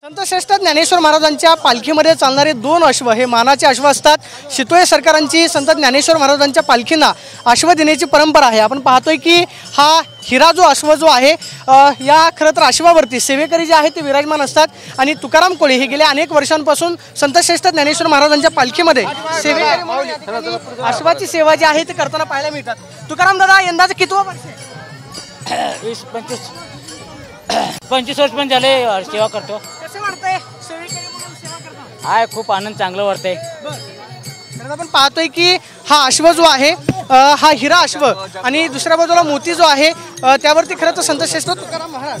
संत श्रेष्ठ ज्ञानेश्वर महाराजांच्या पालखीमध्ये चालणारे 2 अश्व हे मानाचे अश्व असतात। शितोळे सरकारांची संत ज्ञानेश्वर महाराजांच्या पालखींना अश्व देण्याची परंपरा आहे। आपण पाहतोय की हा हिरा जो अश्व जो आहे या खरं तर अश्वावरती सेवेकरी जे आहेत ते विराजमान असतात आणि तुकाराम कोळी हे गेल्या अनेक वर्षांपासून संत श्रेष्ठ ज्ञानेश्वर महाराजांच्या पालखीमध्ये सेवेकरी अश्वाची सेवा जी आहे ते करताना पाहायला मिळतात। तुकाराम दादा यंदाचं कितवं वर्ष आहे? 20-25 वर्ष पण झाले सेवा करतो। कसं वाटतंय सेवेकरी म्हणून सेवा करताना? हाय खूप आनंद चांगलं वाटतंय। तर आपण पाहतोय की हा अश्व जो आहे हा हिरा अश्व आणि दुसऱ्या बाजूला मोती जो आहे त्यावरती खरं तर संत श्रेष्ठ तुकाराम महाराज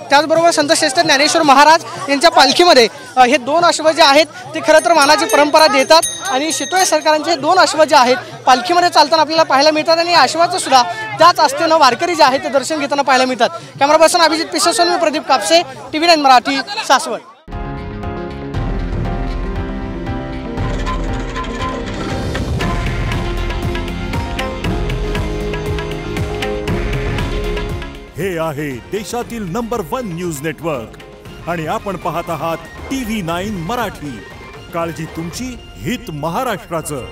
त्याचबरोबर संत श्रेष्ठ ज्ञानेश्वर महाराज यांच्या पालखीमध्ये हे 2 अश्व जे आहेत ते खरं तर मानाची परंपरा देतात आणि शितोळे सरकारांचे 2 अश्व जे आहेत पालखीमध्ये चालताना आपल्याला पाहायला मिळतात आणि अश्वाचं सुद्धा त्याच आस्थेनं वारकरी जे आहेत ते दर्शन घेताना पाहायला मिळतात। कॅमेरा पर्सन अभिजित पिसेसोन, मी प्रदीप कापसे, TV9 मराठी, सासवड। हे आहे देशातील नंबर 1 न्यूज नेटवर्क आणि आपण पाहत आहात TV9 मराठी। काळजी तुमची, हित महाराष्ट्राचं।